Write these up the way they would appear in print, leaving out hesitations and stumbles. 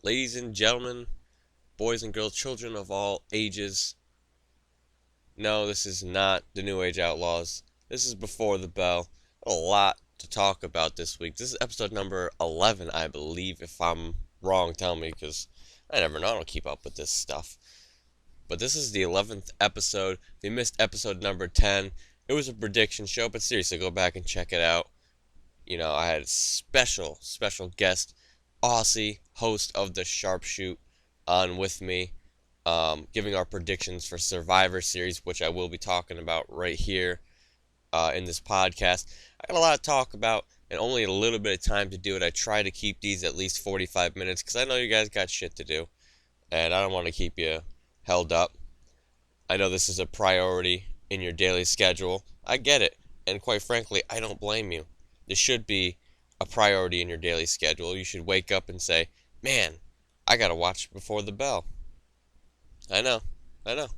Ladies and gentlemen, boys and girls, children of all ages, no, this is not the New Age Outlaws. This is Before the Bell. A lot to talk about this week. This is episode number 11, I believe. If I'm wrong, tell me, because I never know. I don't keep up with this stuff. But this is the 11th episode. If you missed episode number 10, it was a prediction show, but seriously, go back and check it out. I had a special guest, Aussie, host of the Sharpshoot, on with me, giving our predictions for Survivor Series, which I will be talking about right here in this podcast. I got a lot to talk about and only a little bit of time to do it. I try to keep these at least 45 minutes because I know you guys got shit to do, and I don't want to keep you held up. I know this is a priority in your daily schedule. I get it, and quite frankly, I don't blame you. This should be a priority in your daily schedule. You should wake up and say, man, I gotta watch Before the Bell. I know. But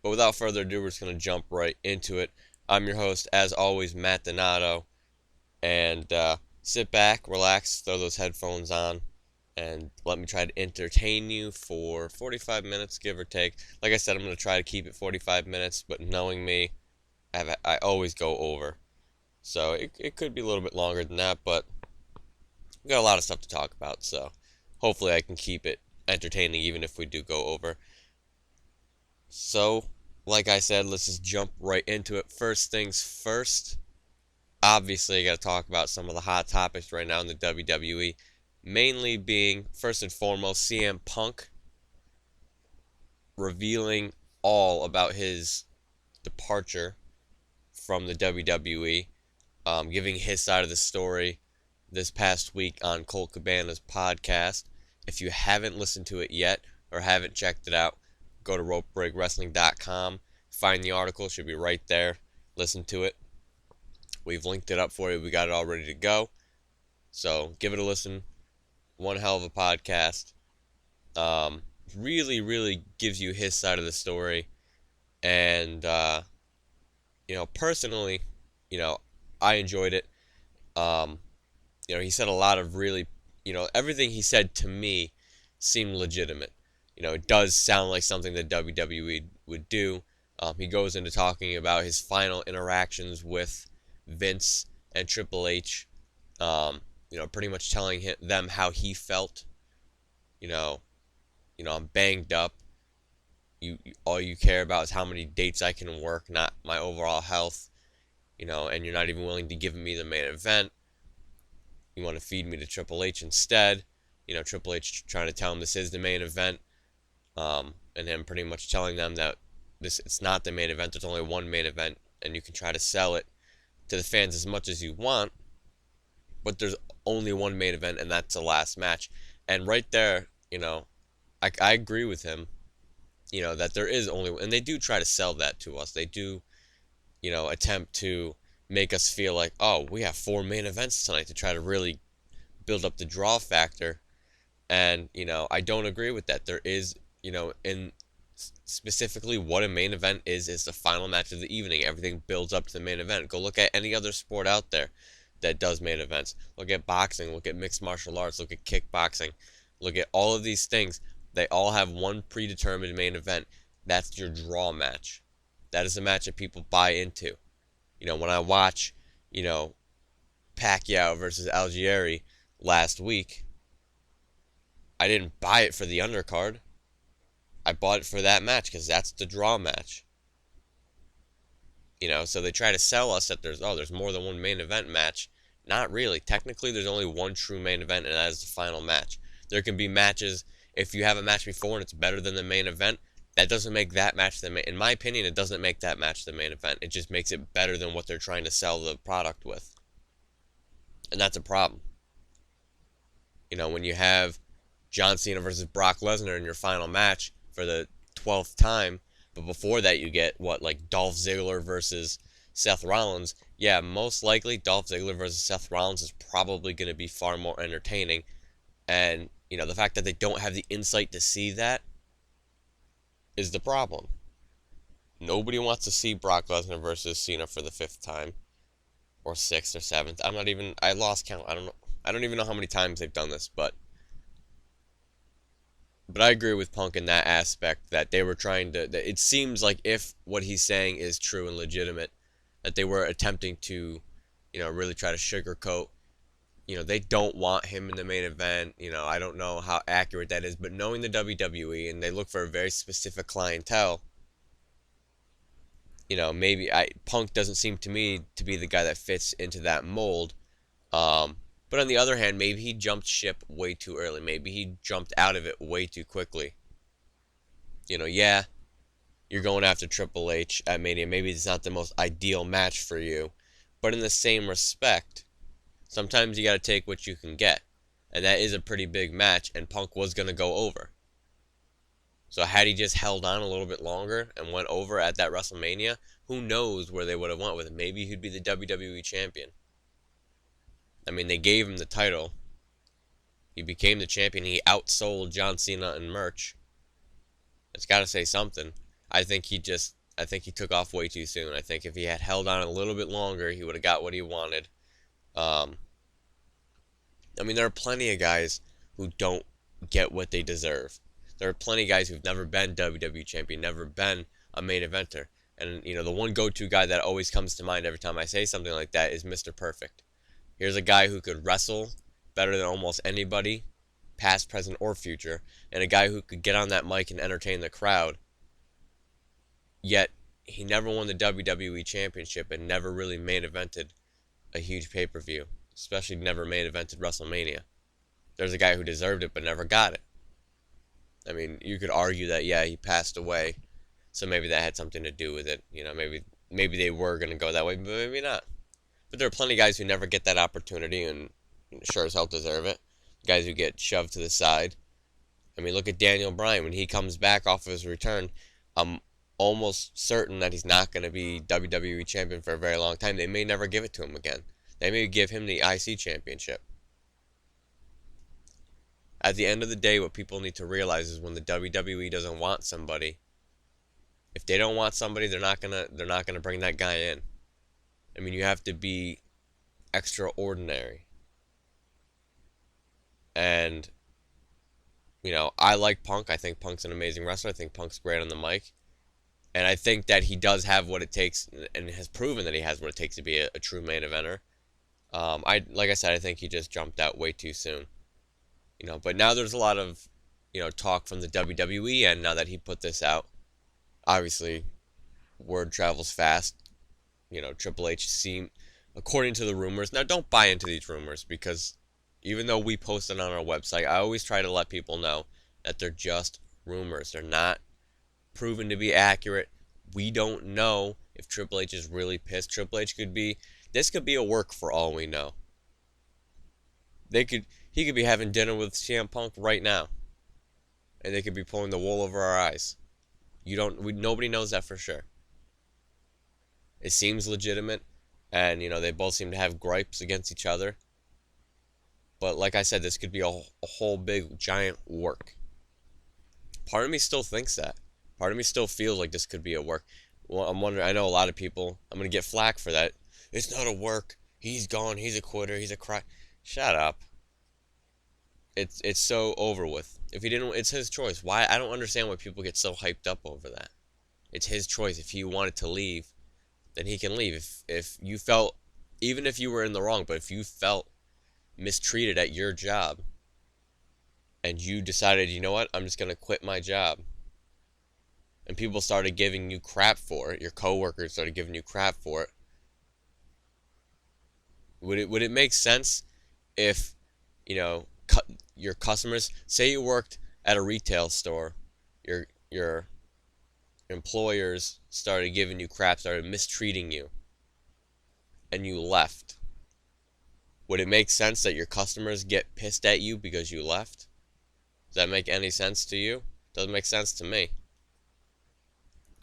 without further ado, we're just gonna jump right into it. I'm your host, as always, Matt Donato. And sit back, relax, throw those headphones on, and let me try to entertain you for 45 minutes, give or take. Like I said, I'm gonna try to keep it 45 minutes, but knowing me, I always go over. So it could be a little bit longer than that, but we got a lot of stuff to talk about, so hopefully I can keep it entertaining even if we do go over. So, like I said, let's just jump right into it. First things first, obviously I got to talk about some of the hot topics right now in the WWE, mainly being, first and foremost, CM Punk revealing all about his departure from the WWE. Giving his side of the story this past week on Colt Cabana's podcast. If you haven't listened to it yet or haven't checked it out, go to ropebreakwrestling.com. Find the article, it should be right there. Listen to it. We've linked it up for you. We got it all ready to go. So give it a listen. One hell of a podcast. Really gives you his side of the story. And, personally, I enjoyed it. He said a lot of really, everything he said to me seemed legitimate. It does sound like something that WWE would do. He goes into talking about his final interactions with Vince and Triple H. Pretty much telling them how he felt. I'm banged up. All you care about is how many dates I can work, not my overall health. And you're not even willing to give me the main event. You want to feed me to Triple H instead. Triple H trying to tell him this is the main event. And him pretty much telling them that it's not the main event. There's only one main event. And you can try to sell it to the fans as much as you want. But there's only one main event, and that's the last match. And right there, I agree with him. That there is only... And they do try to sell that to us. They do... attempt to make us feel like, oh, we have 4 main events tonight to try to really build up the draw factor. And, I don't agree with that. There is, in specifically what a main event is the final match of the evening. Everything builds up to the main event. Go look at any other sport out there that does main events. Look at boxing, look at mixed martial arts, look at kickboxing. Look at all of these things. They all have one predetermined main event. That's your draw match. That is a match that people buy into. When I watch, Pacquiao versus Algieri last week, I didn't buy it for the undercard. I bought it for that match because that's the draw match. So they try to sell us that there's more than one main event match. Not really. Technically, there's only one true main event, and that is the final match. There can be matches, if you have a match before and it's better than the main event, that doesn't make that match the main... In my opinion, it doesn't make that match the main event. It just makes it better than what they're trying to sell the product with. And that's a problem. When you have John Cena versus Brock Lesnar in your final match for the 12th time, but before that you get, Dolph Ziggler versus Seth Rollins. Yeah, most likely Dolph Ziggler versus Seth Rollins is probably going to be far more entertaining. And, the fact that they don't have the insight to see that is the problem. Nobody wants to see Brock Lesnar versus Cena for the 5th time. Or 6th or 7th. I lost count. I don't even know how many times they've done this, but But I agree with Punk in that aspect that they were trying to. That it seems like if what he's saying is true and legitimate, that they were attempting to, really try to sugarcoat. They don't want him in the main event. I don't know how accurate that is, but knowing the WWE and they look for a very specific clientele, maybe Punk doesn't seem to me to be the guy that fits into that mold. But on the other hand, maybe he jumped ship way too early. Maybe he jumped out of it way too quickly. Yeah, you're going after Triple H at Mania. Maybe it's not the most ideal match for you. But in the same respect, sometimes you got to take what you can get. And that is a pretty big match, and Punk was going to go over. So had he just held on a little bit longer and went over at that WrestleMania, who knows where they would have went with it. Maybe he'd be the WWE champion. I mean, they gave him the title. He became the champion. He outsold John Cena in merch. It's got to say something. I think he took off way too soon. I think if he had held on a little bit longer, he would have got what he wanted. There are plenty of guys who don't get what they deserve. There are plenty of guys who've never been WWE champion, never been a main eventer. And, the one go-to guy that always comes to mind every time I say something like that is Mr. Perfect. Here's a guy who could wrestle better than almost anybody, past, present, or future, and a guy who could get on that mic and entertain the crowd. Yet, he never won the WWE Championship and never really main evented a huge pay-per-view, especially never main evented WrestleMania. There's a guy who deserved it but never got it. I mean, you could argue that, yeah, he passed away, so maybe that had something to do with it. Maybe they were going to go that way, but maybe not. But there are plenty of guys who never get that opportunity and sure as hell deserve it. Guys who get shoved to the side. I mean, look at Daniel Bryan. When he comes back off of his return, I'm almost certain that he's not going to be WWE champion for a very long time. They may never give it to him again. They may give him the IC championship. At the end of the day, what people need to realize is when the WWE doesn't want somebody, if they don't want somebody, they're not gonna bring that guy in. I mean, you have to be extraordinary. And, I like Punk. I think Punk's an amazing wrestler. I think Punk's great on the mic. And I think that he does have what it takes and has proven that he has what it takes to be a true main eventer. Like I said, I think he just jumped out way too soon. But now there's a lot of, talk from the WWE end now that he put this out. Obviously, word travels fast. Triple H seemed, according to the rumors. Now, don't buy into these rumors because even though we post it on our website, I always try to let people know that they're just rumors. They're not proven to be accurate. We don't know if Triple H is really pissed. This could be a work for all we know. He could be having dinner with CM Punk right now. And they could be pulling the wool over our eyes. Nobody knows that for sure. It seems legitimate, and they both seem to have gripes against each other. But like I said, this could be a whole big giant work. Part of me still thinks that. Part of me still feels like this could be a work. Well, I'm wondering. I know a lot of people. I'm gonna get flack for that. It's not a work. He's gone. He's a quitter. He's a cry. Shut up. It's so over with. If he didn't, it's his choice. Why? I don't understand why people get so hyped up over that. It's his choice. If he wanted to leave, then he can leave. If you felt, even if you were in the wrong, but if you felt mistreated at your job, and you decided, you know what, I'm just gonna quit my job, and people started giving you crap for it, your coworkers started giving you crap for it, would it make sense if, your customers, say you worked at a retail store, your employers started giving you crap, started mistreating you, and you left. Would it make sense that your customers get pissed at you because you left? Does that make any sense to you? Doesn't make sense to me.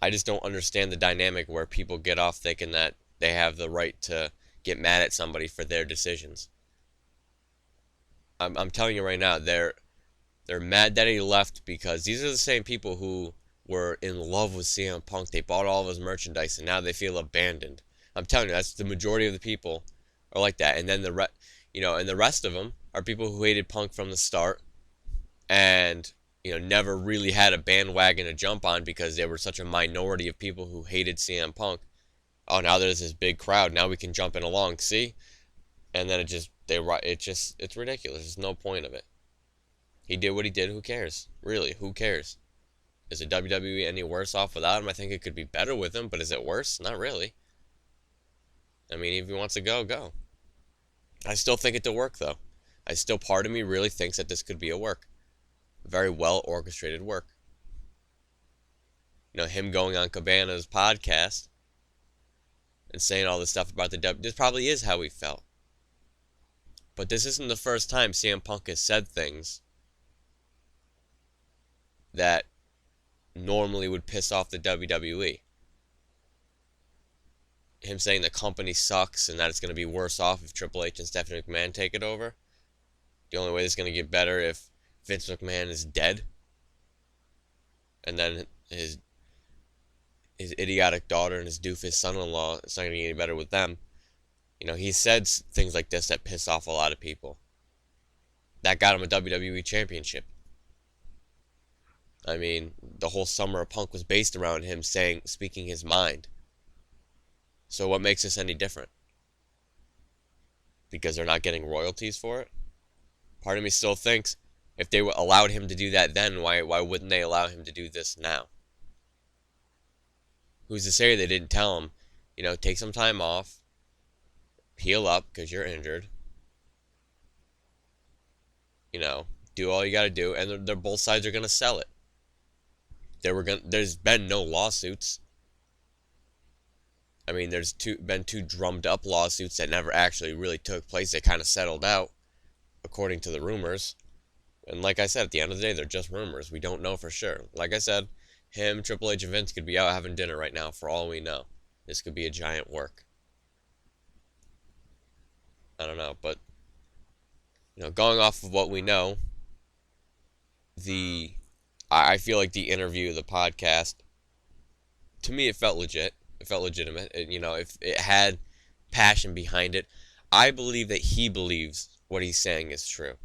I just don't understand the dynamic where people get off thinking that they have the right to get mad at somebody for their decisions. I'm telling you right now, they're mad that he left because these are the same people who were in love with CM Punk. They bought all of his merchandise and now they feel abandoned. I'm telling you, that's the majority of the people are like that. And then and the rest of them are people who hated Punk from the start and never really had a bandwagon to jump on because there were such a minority of people who hated CM Punk. Oh, now there's this big crowd. Now we can jump in along. See? And then it's ridiculous. There's no point of it. He did what he did. Who cares? Really, who cares? Is the WWE any worse off without him? I think it could be better with him, but is it worse? Not really. I mean, if he wants to go, go. I still think it'll work, though. Part of me really thinks that this could be a work. Very well orchestrated work. Him going on Cabana's podcast and saying all this stuff about the W. This probably is how he felt. But this isn't the first time CM Punk has said things that normally would piss off the WWE. Him saying the company sucks and that it's going to be worse off if Triple H and Stephanie McMahon take it over. The only way it's going to get better if Vince McMahon is dead. And then his idiotic daughter and his doofus son-in-law, it's not going to get any better with them. He said things like this that piss off a lot of people. That got him a WWE championship. I mean, the whole summer of Punk was based around him speaking his mind. So what makes this any different? Because they're not getting royalties for it? Part of me still thinks if they allowed him to do that then, why wouldn't they allow him to do this now? Who's to say they didn't tell him, take some time off, heal up because you're injured, do all you got to do, and they're both sides are going to sell it. There's been no lawsuits. I mean, been two drummed up lawsuits that never actually really took place. They kind of settled out, according to the rumors. And like I said, at the end of the day, they're just rumors. We don't know for sure. Like I said, him, Triple H, and Vince could be out having dinner right now, for all we know. This could be a giant work. I don't know, but going off of what we know, I feel like the interview, the podcast, to me, it felt legit. It felt legitimate. If it had passion behind it, I believe that he believes what he's saying is true.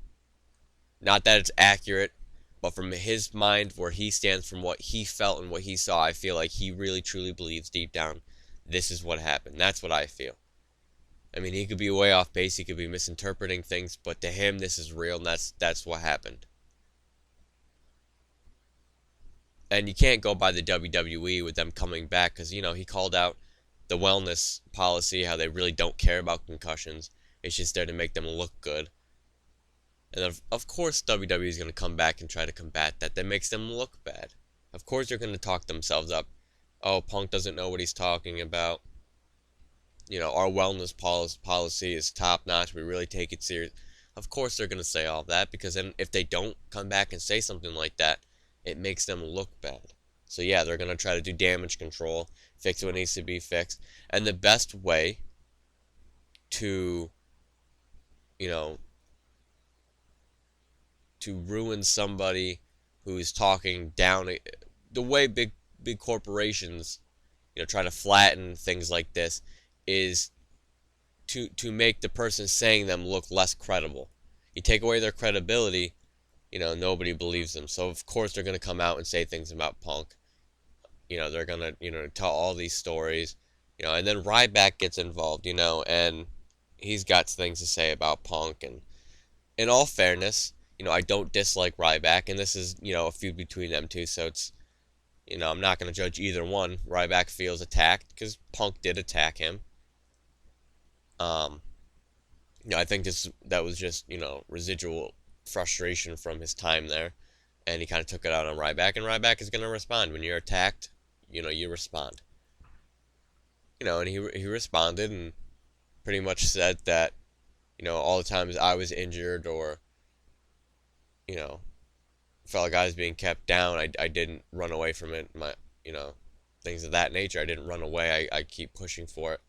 Not that it's accurate, but from his mind, where he stands, from what he felt and what he saw, I feel like he really truly believes deep down this is what happened. That's what I feel. I mean, he could be way off base, he could be misinterpreting things, but to him, this is real, and that's what happened. And you can't go by the WWE with them coming back because, he called out the wellness policy, how they really don't care about concussions. It's just there to make them look good. And of course WWE is going to come back and try to combat that. That makes them look bad. Of course they're going to talk themselves up. Oh, Punk doesn't know what he's talking about. Our wellness policy is top notch. We really take it serious. Of course they're going to say all that because then if they don't come back and say something like that, it makes them look bad. So yeah, they're going to try to do damage control, fix what needs to be fixed. And the best way to, to ruin somebody who's talking down, the way big corporations, try to flatten things like this, is to make the person saying them look less credible. You take away their credibility, nobody believes them. So of course they're going to come out and say things about Punk. They're going to, tell all these stories, and then Ryback gets involved, and he's got things to say about Punk. And in all fairness, I don't dislike Ryback, and this is, a feud between them two, so it's, I'm not going to judge either one. Ryback feels attacked because Punk did attack him. I think that was just, residual frustration from his time there, and he kind of took it out on Ryback, and Ryback is going to respond. When you're attacked, you respond. And he responded and pretty much said that, all the times I was injured or, felt like I was being kept down, I didn't run away from it. Things of that nature. I didn't run away. I keep pushing for it.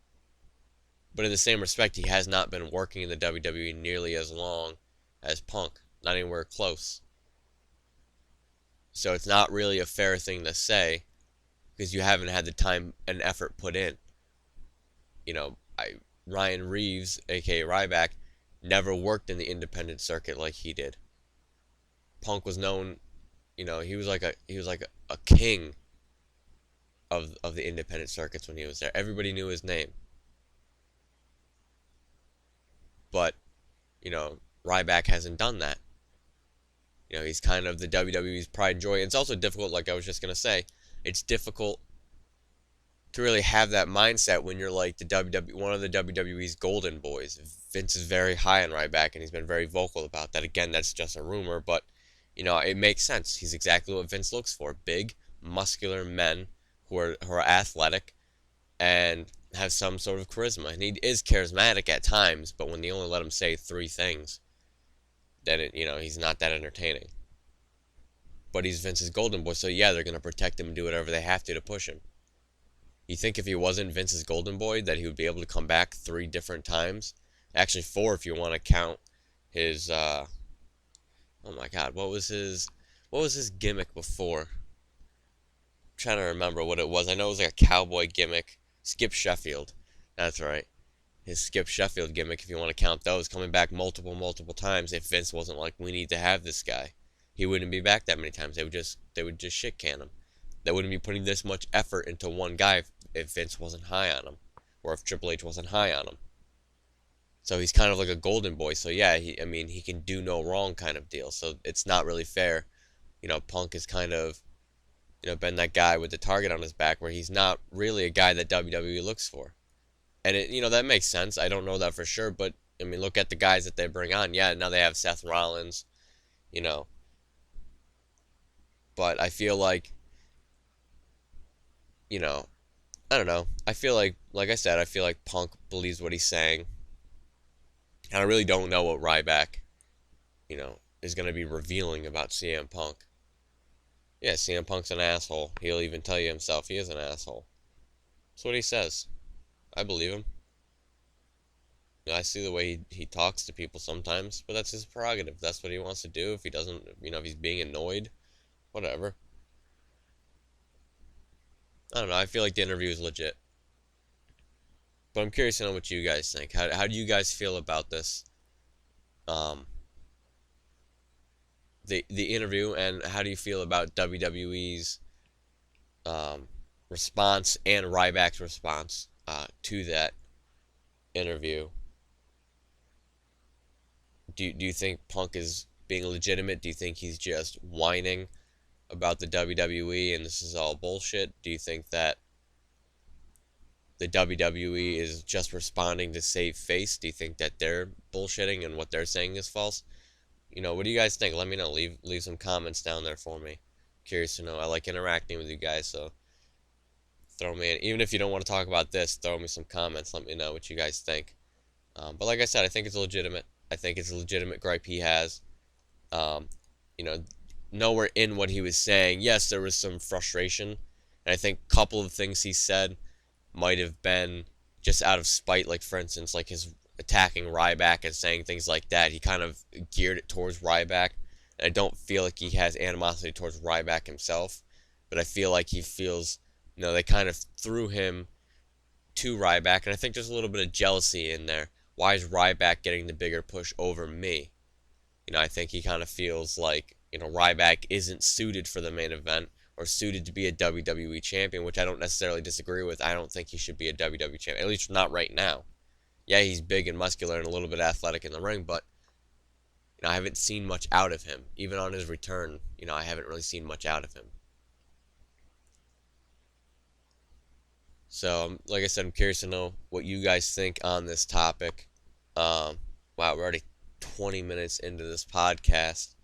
But in the same respect, he has not been working in the WWE nearly as long as Punk. Not anywhere close. So it's not really a fair thing to say because you haven't had the time and effort put in. Ryan Reeves, aka Ryback, never worked in the independent circuit like he did. Punk was known he was like a king of the independent circuits when he was there. Everybody knew his name. But, Ryback hasn't done that. He's kind of the WWE's pride and joy. It's also difficult, like I was just gonna say, it's difficult to really have that mindset when you're like one of the WWE's golden boys. Vince is very high on Ryback, and he's been very vocal about that. Again, that's just a rumor, but it makes sense. He's exactly what Vince looks for: big, muscular men who are athletic and have some sort of charisma. And he is charismatic at times, but when they only let him say three things, then he's not that entertaining. But he's Vince's golden boy, so yeah, they're gonna protect him and do whatever they have to push him. You think if he wasn't Vince's golden boy that he would be able to come back 3 different times? Actually 4 if you want to count his oh my god, what was his gimmick before? I'm trying to remember what it was. I know it was like a cowboy gimmick. Skip Sheffield. That's right. His Skip Sheffield gimmick, if you want to count those, coming back multiple times. If Vince wasn't like, we need to have this guy, he wouldn't be back that many times. They would just shit can him. They wouldn't be putting this much effort into one guy if Vince wasn't high on him, or if Triple H wasn't high on him. So he's kind of like a golden boy. So yeah, he can do no wrong kind of deal. So it's not really fair. Punk has kind of, been that guy with the target on his back, where he's not really a guy that WWE looks for. And that makes sense. I don't know that for sure, but look at the guys that they bring on. Yeah, now they have Seth Rollins, but I feel like, I don't know. I feel like I said, I feel like Punk believes what he's saying. And I really don't know what Ryback, is going to be revealing about CM Punk. Yeah, CM Punk's an asshole. He'll even tell you himself he is an asshole. That's what he says. I believe him. I see the way he talks to people sometimes, but that's his prerogative. That's what he wants to do. If he doesn't, if he's being annoyed, whatever. I don't know. I feel like the interview is legit. But I'm curious to know what you guys think. How do you guys feel about this? The interview, and how do you feel about WWE's response and Ryback's response to that interview? Do you think Punk is being legitimate? Do you think he's just whining about the WWE and this is all bullshit? Do you think that the WWE is just responding to save face? Do you think that they're bullshitting and what they're saying is false? What do you guys think? Let me know. Leave some comments down there for me. Curious to know. I like interacting with you guys, so throw me in. Even if you don't want to talk about this, throw me some comments. Let me know what you guys think. But like I said, I think it's legitimate. I think it's a legitimate gripe he has. Nowhere in what he was saying. Yes, there was some frustration, and I think a couple of things he said might have been just out of spite. Like, for instance, like his attacking Ryback and saying things like that. He kind of geared it towards Ryback, and I don't feel like he has animosity towards Ryback himself, but I feel like he feels, they kind of threw him to Ryback, and I think there's a little bit of jealousy in there. Why is Ryback getting the bigger push over me? I think he kind of feels like, Ryback isn't suited for the main event or suited to be a WWE champion, which I don't necessarily disagree with. I don't think he should be a WWE champion, at least not right now. Yeah, he's big and muscular and a little bit athletic in the ring, but I haven't seen much out of him. Even on his return, I haven't really seen much out of him. So, like I said, I'm curious to know what you guys think on this topic. Wow, we're already 20 minutes into this podcast,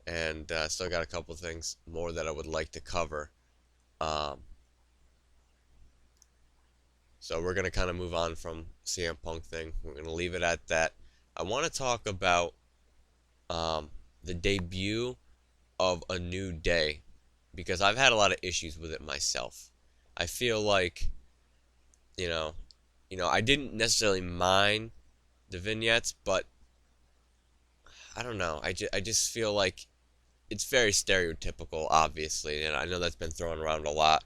and still got a couple things more that I would like to cover. So we're going to kind of move on from CM Punk thing. We're going to leave it at that. I want to talk about the debut of A New Day, because I've had a lot of issues with it myself. I feel like, I didn't necessarily mind the vignettes, but I don't know. I just feel like it's very stereotypical, obviously, and I know that's been thrown around a lot.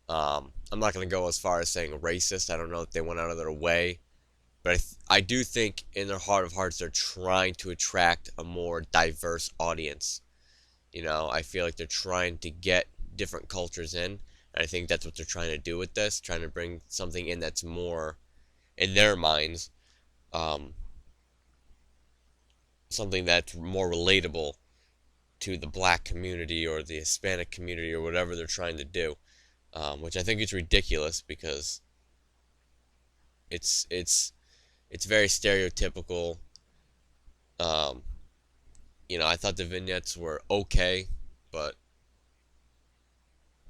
I'm not going to go as far as saying racist. I don't know if they went out of their way, but I do think in their heart of hearts they're trying to attract a more diverse audience. I feel like they're trying to get different cultures in. And I think that's what they're trying to do with this, trying to bring something in that's more, in their minds, um, something that's more relatable to the black community or the Hispanic community or whatever they're trying to do. Which I think is ridiculous because it's it's it's very stereotypical. Um, I thought the vignettes were okay, but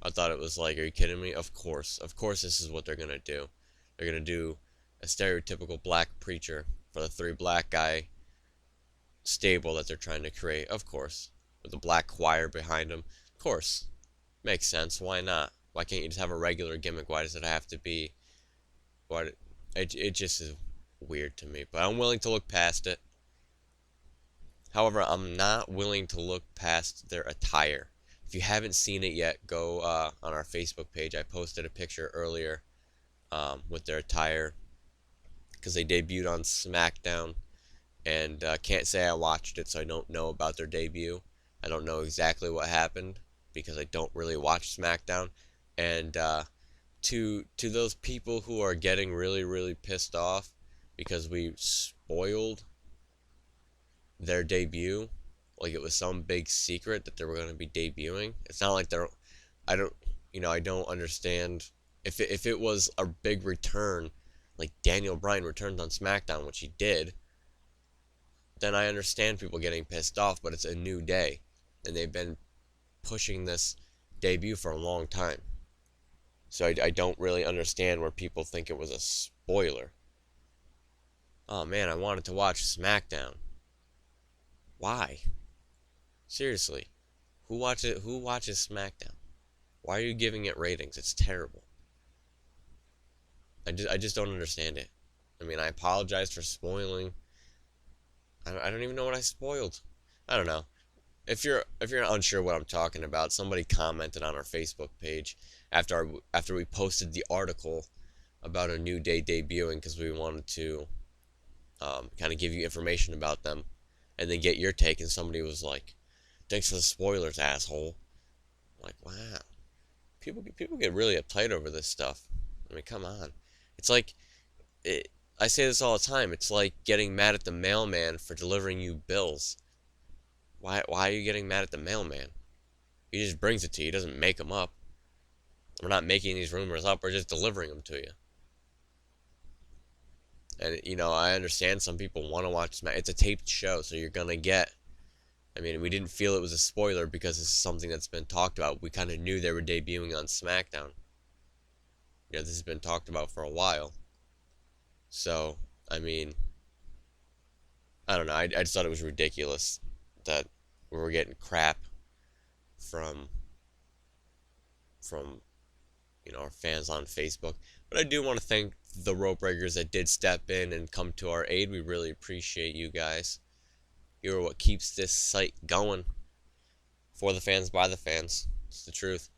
I thought it was like, are you kidding me? Of course, this is what they're gonna do. They're gonna do a stereotypical black preacher for the three black guy stable that they're trying to create. Of course, with the black choir behind them. Of course, makes sense. Why not? Why can't you just have a regular gimmick? Why does it have to be? Why? It just is weird to me. But I'm willing to look past it. However, I'm not willing to look past their attire. If you haven't seen it yet, go on our Facebook page. I posted a picture earlier with their attire because they debuted on SmackDown, and can't say I watched it, so I don't know about their debut. I don't know exactly what happened because I don't really watch SmackDown. And to those people who are getting really, really pissed off because we spoiled their debut, like it was some big secret that they were going to be debuting. It's not like they're, I don't, I don't understand if it was a big return, like Daniel Bryan returned on SmackDown, which he did, then I understand people getting pissed off, but it's a new day, and they've been pushing this debut for a long time. So I don't really understand where people think it was a spoiler. Oh man, I wanted to watch SmackDown. Why? Seriously, who watches SmackDown? Why are you giving it ratings? It's terrible. I just don't understand it. I mean, I apologize for spoiling. I don't even know what I spoiled. I don't know. If you're unsure what I'm talking about, somebody commented on our Facebook page after we posted the article about a New Day debuting because we wanted to kind of give you information about them and then get your take. And somebody was like, "Thanks for the spoilers, asshole." I'm like, wow, people get really uptight over this stuff. I mean, come on. It's like I say this all the time. It's like getting mad at the mailman for delivering you bills. Why are you getting mad at the mailman? He just brings it to you. He doesn't make them up. We're not making these rumors up. We're just delivering them to you. And, I understand some people want to watch Smack. It's a taped show, so you're going to get... I mean, we didn't feel it was a spoiler because this is something that's been talked about. We kind of knew they were debuting on SmackDown. This has been talked about for a while. So, I mean... I don't know. I just thought it was ridiculous that we were getting crap from our fans on Facebook. But I do want to thank the rope breakers that did step in and come to our aid. We really appreciate you guys. You are what keeps this site going. For the fans, by the fans. It's the truth.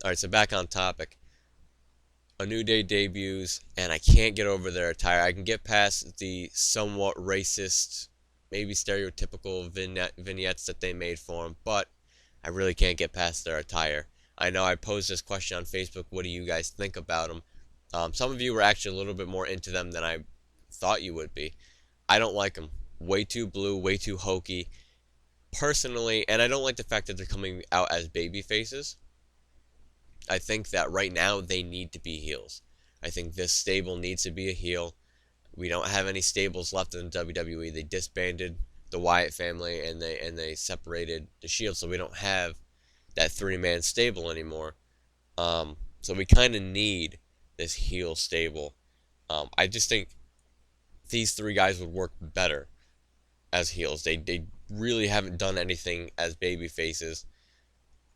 Alright, so back on topic. A New Day debuts, and I can't get over their attire. I can get past the somewhat racist, maybe stereotypical vignettes that they made for them, but I really can't get past their attire. I know I posed this question on Facebook, what do you guys think about them? Some of you were actually a little bit more into them than I thought you would be. I don't like them. Way too blue, way too hokey. Personally, and I don't like the fact that they're coming out as baby faces. I think that right now they need to be heels. I think this stable needs to be a heel. We don't have any stables left in WWE. They disbanded the Wyatt family and they separated the Shield, so we don't have that 3-man stable anymore. So we kind of need this heel stable. I just think these 3 guys would work better as heels. They really haven't done anything as baby faces.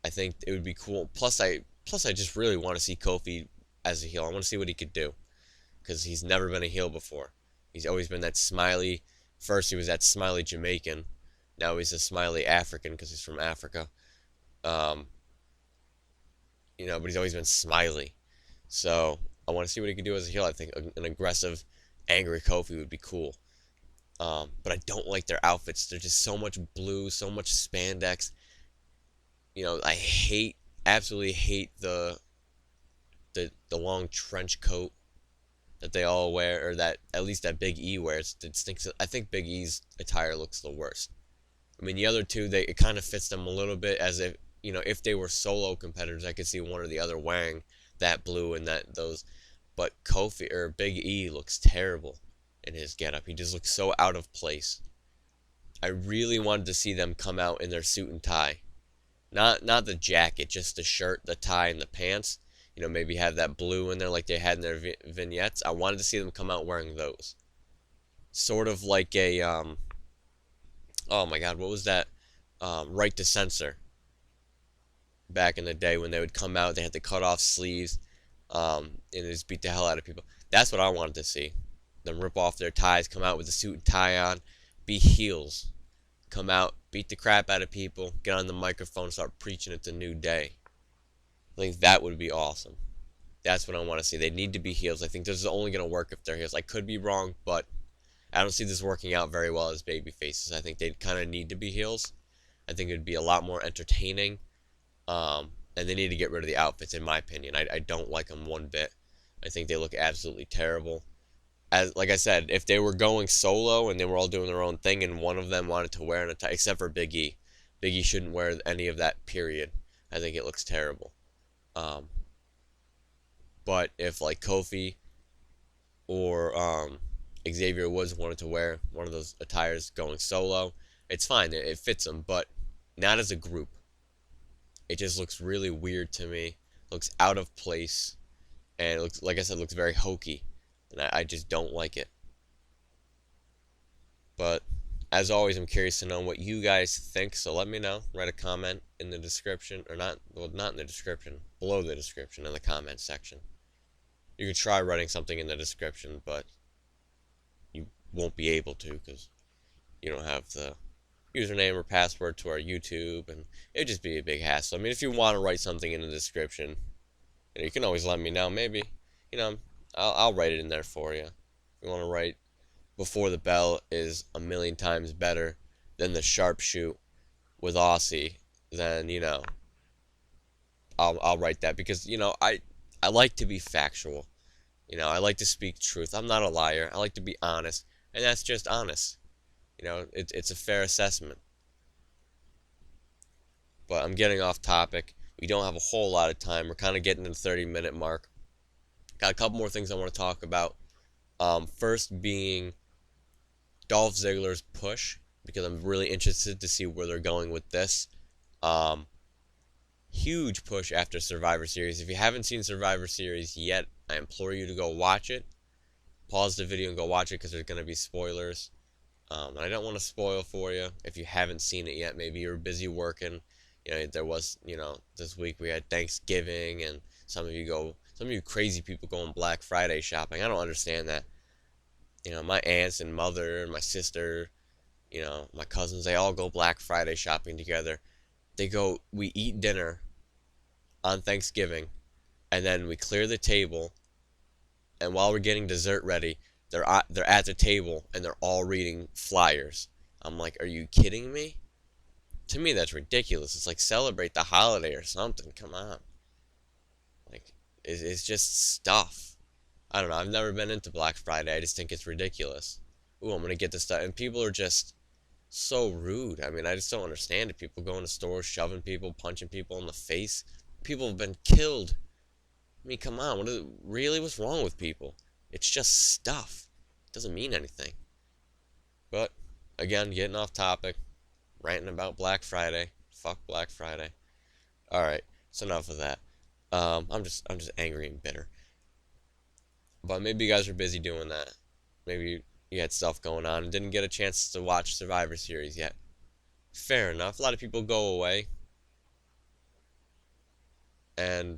I think it would be cool. Plus I just really want to see Kofi as a heel. I want to see what he could do because he's never been a heel before. He's always been that smiley. First he was that smiley Jamaican. Now he's a smiley African because he's from Africa. But he's always been smiley. So I want to see what he can do as a heel. I think an aggressive, angry Kofi would be cool. But I don't like their outfits. They're just so much blue, so much spandex. I absolutely hate the long trench coat that they all wear, or that at least that Big E wears. It stinks. I think Big E's attire looks the worst. I mean, the other two, it kind of fits them a little bit, as if if they were solo competitors, I could see one or the other wearing that blue and those. But Kofi or Big E looks terrible in his getup. He just looks so out of place. I really wanted to see them come out in their suit and tie. Not the jacket, just the shirt, the tie, and the pants. Maybe have that blue in there like they had in their vignettes. I wanted to see them come out wearing those. Sort of like a, oh my god, what was that? Right to Censor. Back in the day when they would come out, they had the cut off sleeves, and just beat the hell out of people. That's what I wanted to see. Them rip off their ties, come out with a suit and tie on, be heels. Come out, beat the crap out of people, get on the microphone, start preaching it to New Day. I think that would be awesome. That's what I want to see. They need to be heels. I think this is only going to work if they're heels. I could be wrong, but I don't see this working out very well as baby faces. I think they'd kind of need to be heels. I think it would be a lot more entertaining. And they need to get rid of the outfits, in my opinion. I don't like them one bit. I think they look absolutely terrible. Like I said, if they were going solo and they were all doing their own thing, and one of them wanted to wear an attire, except for Big E. Big E shouldn't wear any of that, period. I think it looks terrible. But if like Kofi or Xavier Woods wanted to wear one of those attires going solo, it's fine. It fits them, but not as a group. It just looks really weird to me. Looks out of place, and it looks, like I said, looks very hokey, and I just don't like it. But as always, I'm curious to know what you guys think, so let me know. Write a comment in the description, or not, well, not in the description, below the description in the comment section. You can try writing something in the description, but you won't be able to because you don't have the username or password to our YouTube, and it'd just be a big hassle. I mean, if you want to write something in the description, you can always let me know. Maybe, I'll write it in there for you. If you want to write Before the Bell is a million times better than the sharpshoot with Aussie, then I'll write that, because I like to be factual. I like to speak truth. I'm not a liar. I like to be honest, and that's just honest. It's a fair assessment. But I'm getting off topic. We don't have a whole lot of time. We're kind of getting to the 30-minute mark. Got a couple more things I want to talk about. First being Dolph Ziggler's push, because I'm really interested to see where they're going with this. Huge push after Survivor Series. If you haven't seen Survivor Series yet, I implore you to go watch it. Pause the video and go watch it, because there's going to be spoilers. I don't want to spoil for you if you haven't seen it yet. Maybe you're busy working. There was, this week we had Thanksgiving, and some of you crazy people going Black Friday shopping. I don't understand that. My aunts and mother and my sister, my cousins, they all go Black Friday shopping together. We eat dinner on Thanksgiving, and then we clear the table, and while we're getting dessert ready, they're at the table, and they're all reading flyers. I'm like, are you kidding me? To me, that's ridiculous. It's like, celebrate the holiday or something. Come on. Like, it's just stuff. I don't know. I've never been into Black Friday. I just think it's ridiculous. Ooh, I'm going to get this stuff. And people are just so rude. I mean, I just don't understand it. People going to stores, shoving people, punching people in the face. People have been killed. I mean, come on. What's wrong with people? It's just stuff. It doesn't mean anything. But, again, getting off topic. Ranting about Black Friday. Fuck Black Friday. Alright, so enough of that. I'm just angry and bitter. But maybe you guys were busy doing that. Maybe you had stuff going on and didn't get a chance to watch Survivor Series yet. Fair enough. A lot of people go away. And,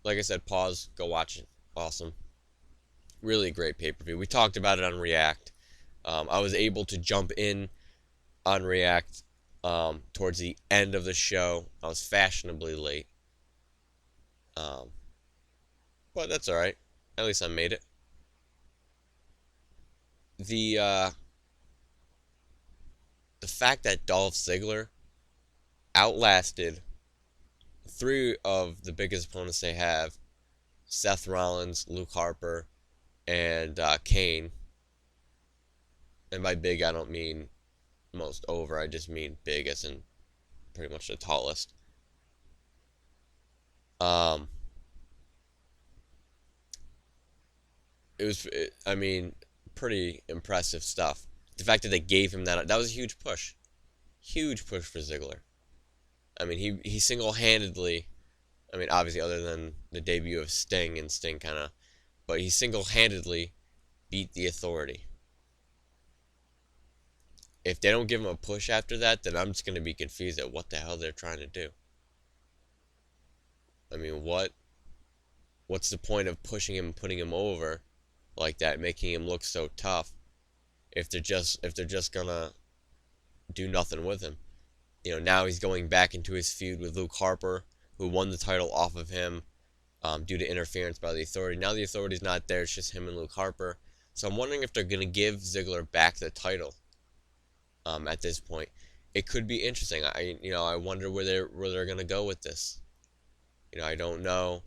like I said, pause, go watch it. Awesome. Really great pay-per-view. We talked about it on React. I was able to jump in on React towards the end of the show. I was fashionably late. But that's alright. At least I made it. The fact that Dolph Ziggler outlasted three of the biggest opponents they have: Seth Rollins, Luke Harper, and Kane. And by big, I don't mean most over. I just mean big, as in pretty much the tallest. Um, I mean, pretty impressive stuff. The fact that they gave him that was a huge push for Ziggler. I mean, he single-handedly, I mean, obviously other than the debut of Sting, and Sting kind of, but he single-handedly beat the Authority. If they don't give him a push after that, then I'm just going to be confused at what the hell they're trying to do. I mean, what's the point of pushing him and putting him over like that, making him look so tough if they're just gonna do nothing with him? Now he's going back into his feud with Luke Harper, who won the title off of him due to interference by the Authority. Now the Authority's not there; it's just him and Luke Harper. So I'm wondering if they're gonna give Ziggler back the title at this point. It could be interesting. I wonder where they're gonna go with this. I don't know.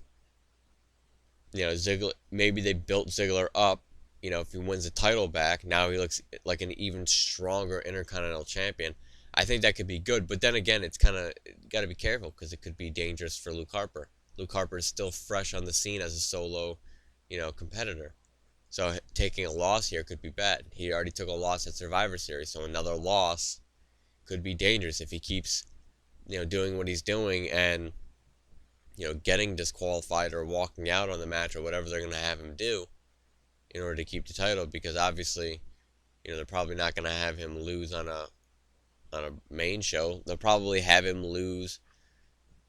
Ziggler, maybe they built Ziggler up. If he wins the title back, now he looks like an even stronger Intercontinental Champion. I think that could be good, but then again, it's kind of got to be careful because it could be dangerous for Luke Harper. Luke Harper is still fresh on the scene as a solo, competitor. So taking a loss here could be bad. He already took a loss at Survivor Series, so another loss could be dangerous if he keeps, doing what he's doing and, getting disqualified or walking out on the match or whatever they're going to have him do in order to keep the title, because obviously, they're probably not going to have him lose on a main show. They'll probably have him lose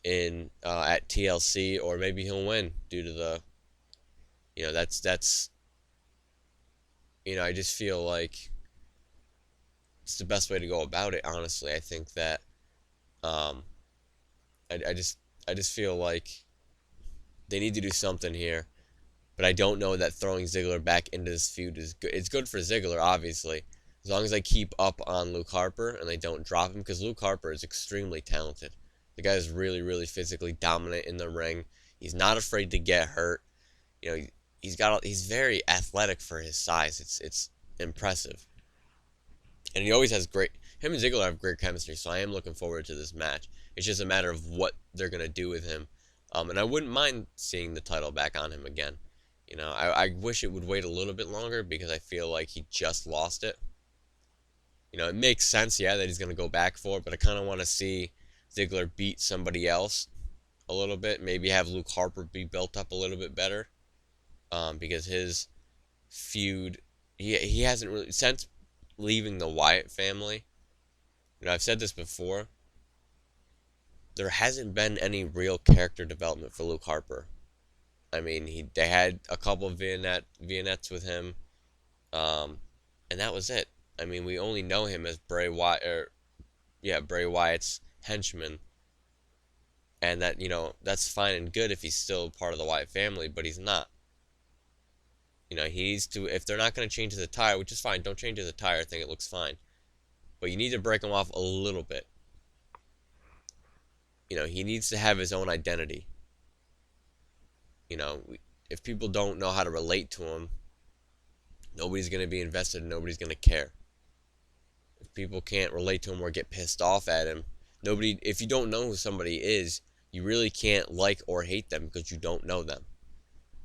in at TLC, or maybe he'll win due to the, that's I just feel like it's the best way to go about it. Honestly, I think that I just feel like they need to do something here. But I don't know that throwing Ziggler back into this feud is good. It's good for Ziggler, obviously, as long as they keep up on Luke Harper and they don't drop him, because Luke Harper is extremely talented. The guy is really, really physically dominant in the ring. He's not afraid to get hurt. He's very athletic for his size. It's impressive, and he always has great. Him and Ziggler have great chemistry, so I am looking forward to this match. It's just a matter of what they're gonna do with him, and I wouldn't mind seeing the title back on him again. I wish it would wait a little bit longer because I feel like he just lost it. It makes sense, yeah, that he's going to go back for it, but I kind of want to see Ziggler beat somebody else a little bit. Maybe have Luke Harper be built up a little bit better, because his feud, he hasn't really, since leaving the Wyatt family, I've said this before, there hasn't been any real character development for Luke Harper. I mean, they had a couple of vignettes with him, and that was it. I mean, we only know him as Bray Wyatt's henchman, and that that's fine and good if he's still part of the Wyatt family, but he's not. He needs to. If they're not going to change his attire, which is fine, don't change his attire. I think it looks fine, but you need to break him off a little bit. He needs to have his own identity. If people don't know how to relate to him, nobody's going to be invested and nobody's going to care. If people can't relate to him or get pissed off at him, if you don't know who somebody is, you really can't like or hate them because you don't know them.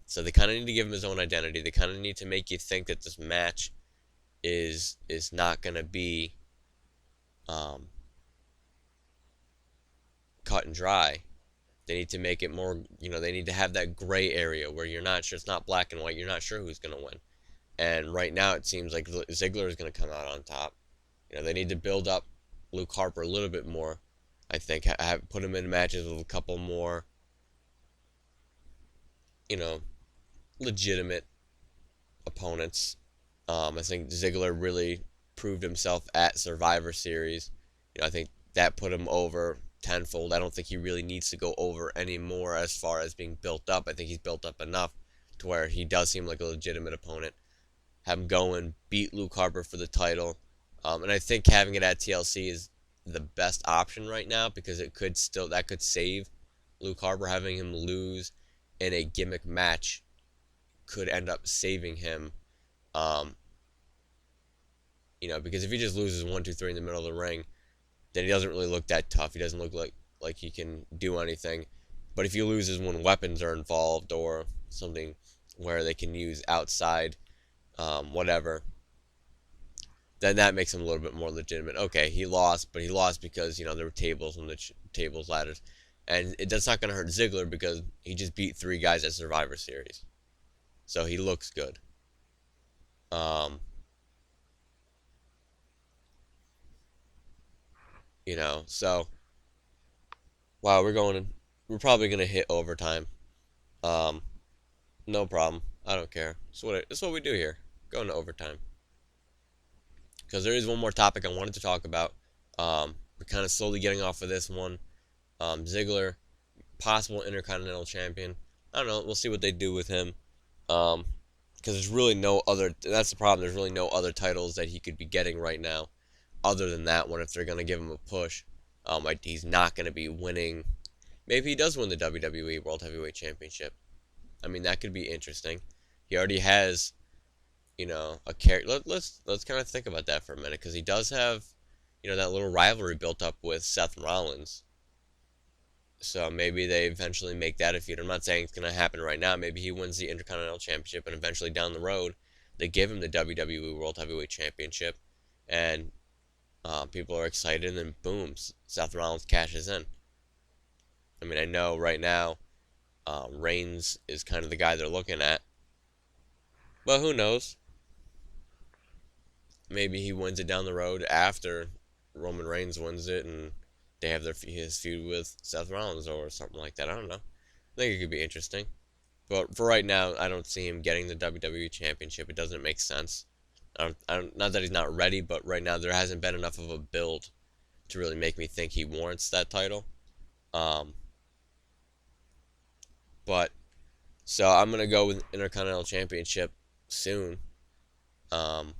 So they kind of need to give him his own identity. They kind of need to make you think that this match is not going to be cut and dry. They need to make it more, they need to have that gray area where you're not sure, it's not black and white, you're not sure who's going to win. And right now it seems like Ziggler is going to come out on top. They need to build up Luke Harper a little bit more. I think put him in matches with a couple more, legitimate opponents. I think Ziggler really proved himself at Survivor Series. I think that put him over tenfold. I don't think he really needs to go over anymore as far as being built up. I think he's built up enough to where he does seem like a legitimate opponent. Have him go and beat Luke Harper for the title. And I think having it at TLC is the best option right now because that could save Luke Harper. Having him lose in a gimmick match could end up saving him. Um, because if he just loses 1, 2, 3 in the middle of the ring, then he doesn't really look that tough. He doesn't look like he can do anything. But if he loses when weapons are involved or something where they can use outside whatever, then that makes him a little bit more legitimate. Okay, he lost, but he lost because there were tables on the tables, ladders, and that's not going to hurt Ziggler because he just beat 3 guys at Survivor Series, so he looks good. Um, so wow, we're probably gonna hit overtime. Um, no problem. I don't care. It's what we do here. Going to overtime. Because there is one more topic I wanted to talk about. We're kind of slowly getting off of this one. Ziggler, possible Intercontinental Champion. I don't know. We'll see what they do with him. Because there's really no other. That's the problem. There's really no other titles that he could be getting right now, other than that one. If they're gonna give him a push, he's not gonna be winning. Maybe he does win the WWE World Heavyweight Championship. I mean, that could be interesting. He already has a character. Let's kind of think about that for a minute, because he does have that little rivalry built up with Seth Rollins. So maybe they eventually make that a feud. I'm not saying it's gonna happen right now. Maybe he wins the Intercontinental Championship, and eventually down the road they give him the WWE World Heavyweight Championship, and people are excited, and then boom, Seth Rollins cashes in. I mean, I know right now Reigns is kind of the guy they're looking at, but who knows? Maybe he wins it down the road after Roman Reigns wins it, and they have his feud with Seth Rollins or something like that. I don't know. I think it could be interesting. But for right now, I don't see him getting the WWE Championship. It doesn't make sense. Not that he's not ready, but right now there hasn't been enough of a build to really make me think he warrants that title. But so I'm gonna go with Intercontinental Championship soon. Um,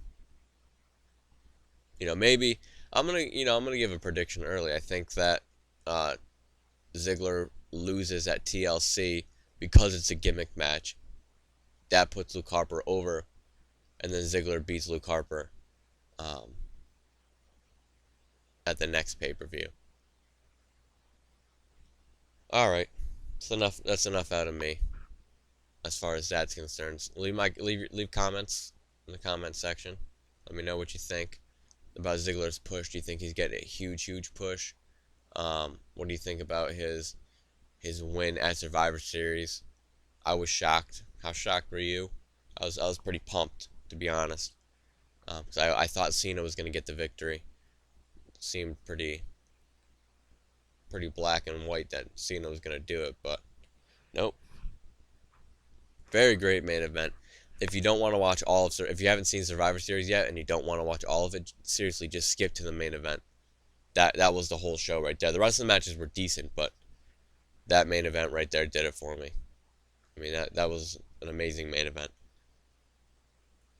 maybe I'm gonna give a prediction early. I think that uh, Ziggler loses at TLC because it's a gimmick match. That puts Luke Harper over, and then Ziggler beats Luke Harper um, at the next pay-per-view. All right, that's enough. That's enough out of me as far as that's concerned. Leave comments in the comment section. Let me know what you think about Ziggler's push. Do you think he's getting a huge push? What do you think about his win at Survivor Series? I was shocked. How shocked were you? I was pretty pumped, to be honest, because I thought Cena was going to get the victory. It seemed pretty black and white that Cena was going to do it, but nope. Very great main event. If you don't want to watch if you haven't seen Survivor Series yet and you don't want to watch all of it, seriously, just skip to the main event. That was the whole show right there. The rest of the matches were decent, but that main event right there did it for me. I mean, that was an amazing main event.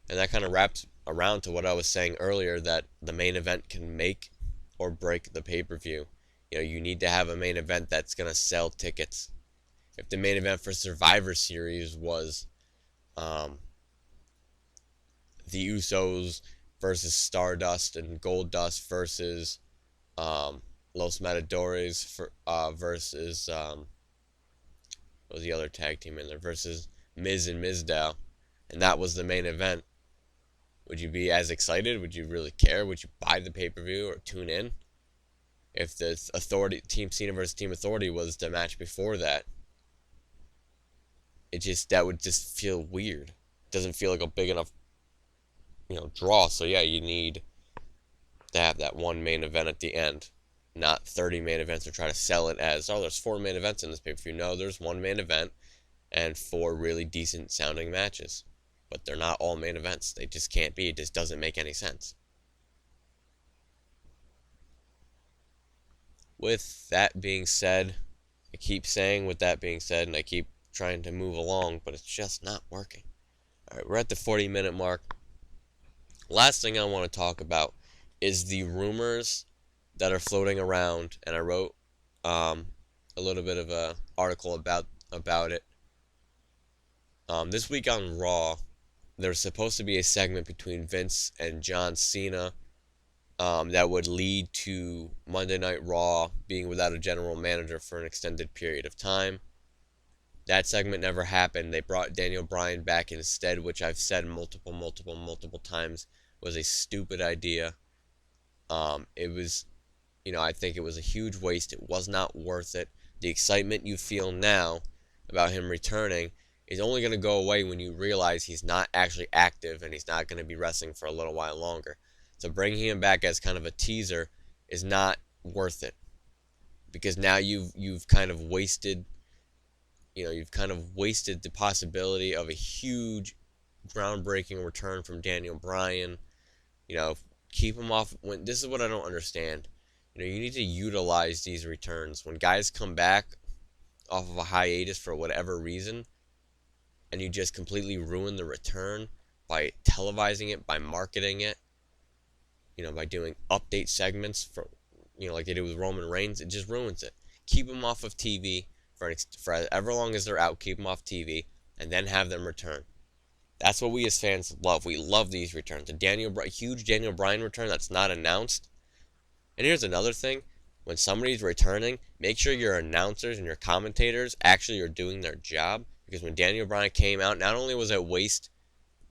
And that kind of wraps around to what I was saying earlier, that the main event can make or break the pay-per-view. You need to have a main event that's going to sell tickets. If the main event for Survivor Series was the Usos versus Stardust and Goldust versus Los Matadores versus what was the other tag team in there, versus Miz and Mizdow, and that was the main event, would you be as excited? Would you really care? Would you buy the pay-per-view or tune in? If the Team Cena versus Team Authority was the match before that, that would just feel weird. It doesn't feel like a big enough draw. So yeah, you need to have that one main event at the end, not 30 main events, or try to sell it as, oh, there's 4 main events in this pay-per-view. No, there's one main event and 4 really decent sounding matches, but they're not all main events. They just can't be. It just doesn't make any sense. With that being said, I keep saying with that being said, and I keep trying to move along, but it's just not working. Alright, we're at the 40-minute mark. Last thing I want to talk about is the rumors that are floating around, and I wrote um, a little bit of a article about it. This week on Raw, there's supposed to be a segment between Vince and John Cena that would lead to Monday Night Raw being without a general manager for an extended period of time. That segment never happened. They brought Daniel Bryan back instead, which I've said multiple times was a stupid idea. It was, I think it was a huge waste. It was not worth it. The excitement you feel now about him returning is only going to go away when you realize he's not actually active and he's not going to be wrestling for a little while longer. So bringing him back as kind of a teaser is not worth it, because now you've kind of wasted the possibility of a huge groundbreaking return from Daniel Bryan. Keep him off. When this is what I don't understand. You need to utilize these returns when guys come back off of a hiatus for whatever reason, and you just completely ruin the return by televising it, by marketing it, by doing update segments for, like they did with Roman Reigns. It just ruins it. Keep them off of TV for ever long as they're out. Keep them off TV and then have them return. That's what we as fans love. We love these returns. A huge Daniel Bryan return that's not announced. And here's another thing. When somebody's returning, make sure your announcers and your commentators actually are doing their job. Because when Daniel Bryan came out, not only was it a waste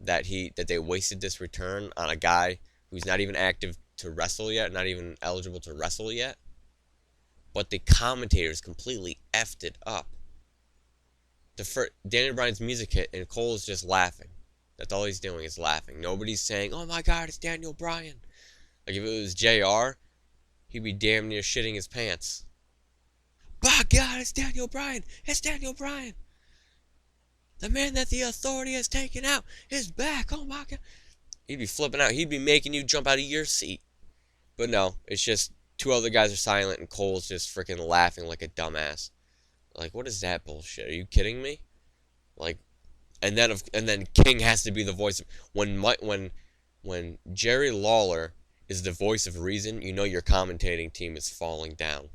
that they wasted this return on a guy who's not even active to wrestle yet, not even eligible to wrestle yet, but the commentators completely effed it up. Daniel Bryan's music hit, and Cole's just laughing. That's all he's doing is laughing. Nobody's saying, "Oh my God, it's Daniel Bryan." Like if it was JR, he'd be damn near shitting his pants. By God, it's Daniel Bryan! It's Daniel Bryan! The man that the Authority has taken out is back! Oh my God! He'd be flipping out. He'd be making you jump out of your seat. But no, it's just two other guys are silent and Cole's just freaking laughing like a dumbass. Like, what is that bullshit? Are you kidding me? Like, and then King has to be the voice of when Jerry Lawler is the voice of reason. Your commentating team is falling down.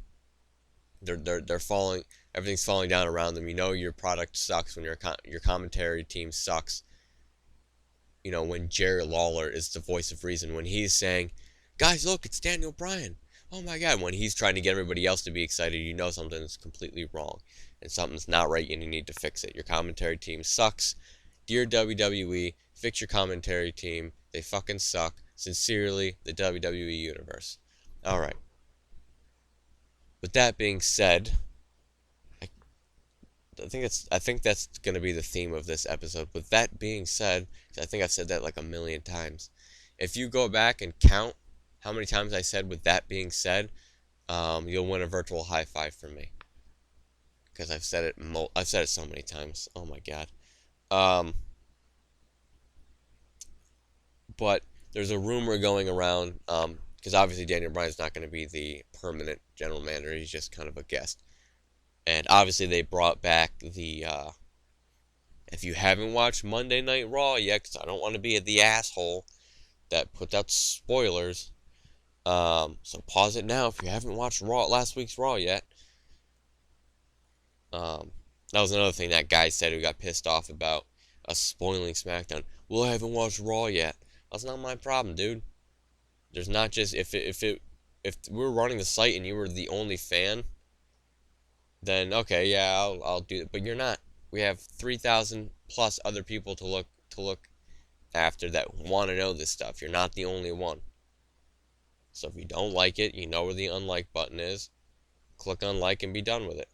They're falling. Everything's falling down around them. Your product sucks when your commentary team sucks. When Jerry Lawler is the voice of reason, when he's saying, "Guys, look, it's Daniel Bryan." Oh my God, when he's trying to get everybody else to be excited, something's completely wrong. And something's not right and you need to fix it. Your commentary team sucks. Dear WWE, fix your commentary team. They fucking suck. Sincerely, the WWE Universe. Alright. With that being said, I think that's going to be the theme of this episode. With that being said, I think I've said that like a million times. If you go back and count how many times I said "with that being said," you'll win a virtual high five from me. Because I've said it so many times. Oh my God. But there's a rumor going around, because obviously Daniel Bryan's not going to be the permanent general manager. He's just kind of a guest. And obviously they brought back the, if you haven't watched Monday Night Raw yet, because I don't want to be the asshole that puts out spoilers, so pause it now if you haven't watched last week's Raw yet. That was another thing that guy said who got pissed off about us spoiling SmackDown. Well, I haven't watched Raw yet. That's not my problem, dude. There's not just if we're running the site and you were the only fan, then okay, yeah, I'll do it. But you're not. We have 3,000 plus other people to look after that want to know this stuff. You're not the only one. So if you don't like it, you know where the unlike button is. Click on like and be done with it.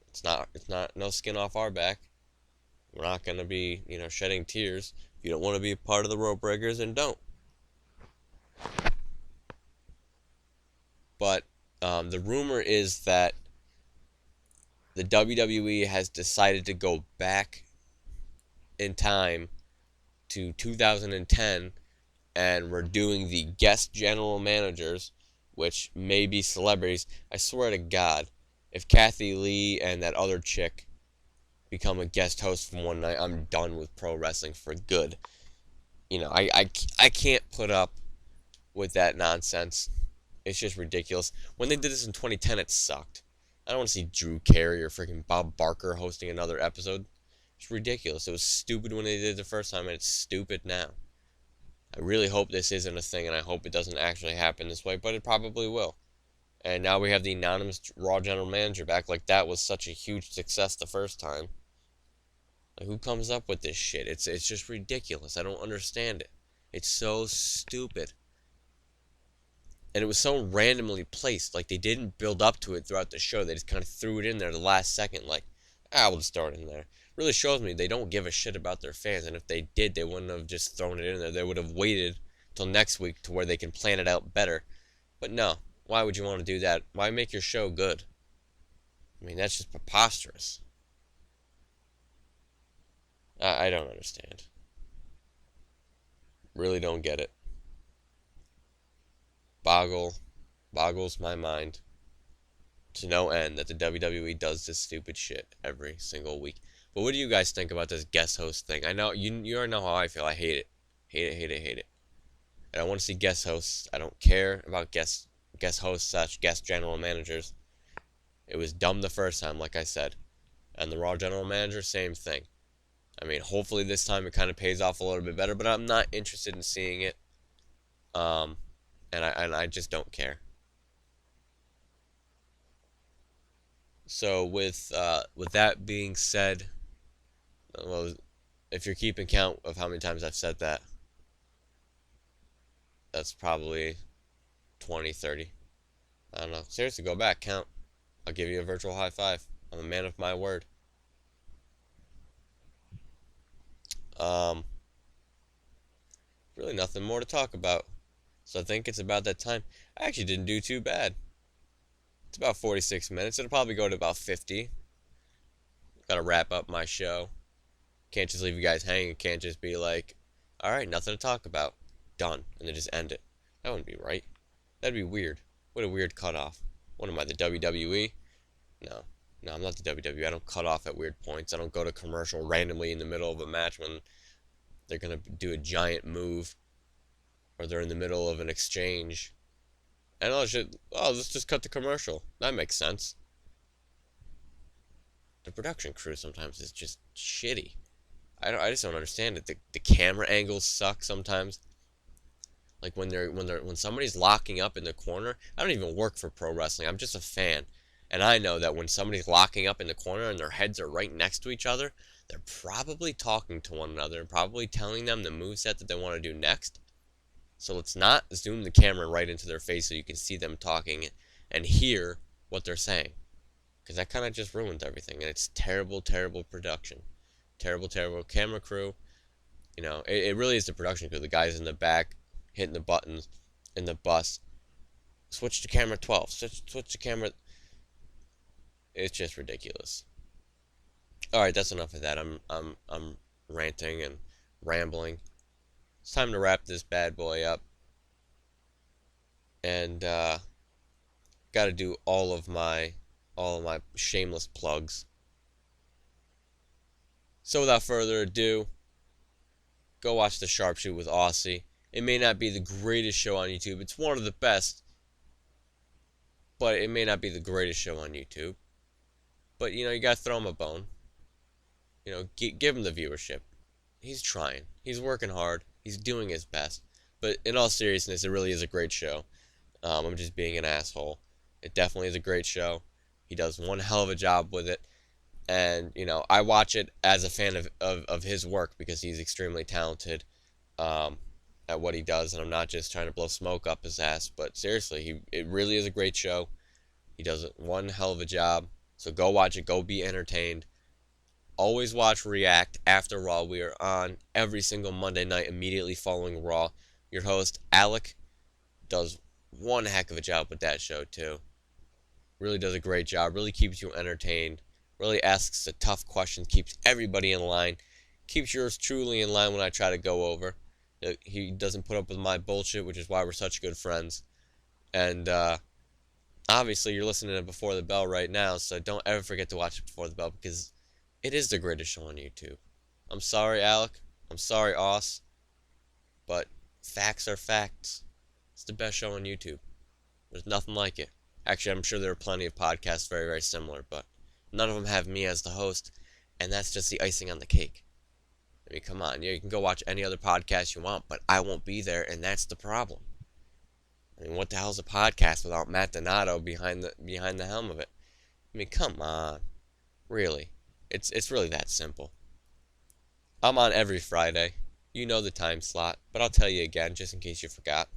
It's not no skin off our back. We're not gonna be, shedding tears. If you don't want to be a part of the Road Breakers, then don't. But the rumor is that the WWE has decided to go back in time to 2010, and we're doing the guest general managers, which may be celebrities. I swear to God, if Kathy Lee and that other chick become a guest host from one night, I'm done with pro wrestling for good. I can't put up with that nonsense. It's just ridiculous. When they did this in 2010, it sucked. I don't want to see Drew Carey or freaking Bob Barker hosting another episode. It's ridiculous. It was stupid when they did it the first time, and it's stupid now. I really hope this isn't a thing, and I hope it doesn't actually happen this way, but it probably will. And now we have the anonymous Raw general manager back. Like, that was such a huge success the first time. Like, who comes up with this shit? It's just ridiculous. I don't understand it. It's so stupid. And it was so randomly placed. Like, they didn't build up to it throughout the show. They just kind of threw it in there the last second. Like, we'll just start in there. Really shows me they don't give a shit about their fans. And if they did, they wouldn't have just thrown it in there. They would have waited till next week to where they can plan it out better. But no. Why would you want to do that? Why make your show good? I mean, that's just preposterous. I don't understand. Really don't get it. Boggles my mind to no end that the WWE does this stupid shit every single week. But what do you guys think about this guest host thing? I know you already know how I feel. I hate it. Hate it. And I want to see guest hosts. I don't care about guest hosts / guest general managers. It was dumb the first time, like I said. And the Raw general manager, same thing. I mean, hopefully this time it kind of pays off a little bit better, but I'm not interested in seeing it. And I just don't care. So with that being said, well, if you're keeping count of how many times I've said that, that's probably 20, 30. I don't know. Seriously, go back, count. I'll give you a virtual high five. I'm a man of my word. Really nothing more to talk about. So I think it's about that time. I actually didn't do too bad. It's about 46 minutes. It'll probably go to about 50. Gotta wrap up my show. Can't just leave you guys hanging. Can't just be like, alright, nothing to talk about. Done. And then just end it. That wouldn't be right. That'd be weird. What a weird cutoff. What am I, the WWE? No, I'm not the WWE. I don't cut off at weird points. I don't go to commercial randomly in the middle of a match when they're going to do a giant move or they're in the middle of an exchange. And let's just cut the commercial. That makes sense. The production crew sometimes is just shitty. I just don't understand it. The camera angles suck sometimes. Like when somebody's locking up in the corner. I don't even work for pro wrestling. I'm just a fan. And I know that when somebody's locking up in the corner and their heads are right next to each other, they're probably talking to one another and probably telling them the moveset that they want to do next. So let's not zoom the camera right into their face so you can see them talking and hear what they're saying. Because that kind of just ruins everything. And it's terrible, terrible production. Terrible, terrible camera crew. You know, it really is the production crew. The guys in the back hitting the buttons in the bus. Switch to camera 12. Switch to camera... It's just ridiculous. Alright, that's enough of that. I'm ranting and rambling. It's time to wrap this bad boy up. And gotta do all of my shameless plugs. So without further ado, go watch The Sharpshoot with Aussie. It may not be the greatest show on YouTube. It's one of the best. But it may not be the greatest show on YouTube. But, you know, you gotta throw him a bone. You know, give him the viewership. He's trying. He's working hard. He's doing his best. But in all seriousness, it really is a great show. I'm just being an asshole. It definitely is a great show. He does one hell of a job with it. And, you know, I watch it as a fan of his work because he's extremely talented at what he does. And I'm not just trying to blow smoke up his ass. But seriously, it really is a great show. He does one hell of a job. So go watch it. Go be entertained. Always watch React after Raw. We are on every single Monday night immediately following Raw. Your host, Alec, does one heck of a job with that show, too. Really does a great job. Really keeps you entertained. Really asks the tough questions. Keeps everybody in line. Keeps yours truly in line when I try to go over. He doesn't put up with my bullshit, which is why we're such good friends. And, obviously, you're listening to Before the Bell right now, so don't ever forget to watch it Before the Bell, because it is the greatest show on YouTube. I'm sorry, Alec. I'm sorry, Oss. But facts are facts. It's the best show on YouTube. There's nothing like it. Actually, I'm sure there are plenty of podcasts very, very similar, but none of them have me as the host, and that's just the icing on the cake. I mean, come on. You can go watch any other podcast you want, but I won't be there, and that's the problem. I mean, what the hell's a podcast without Matt Donato behind the helm of it? I mean, come on. Really. It's really that simple. I'm on every Friday. You know the time slot, but I'll tell you again, just in case you forgot.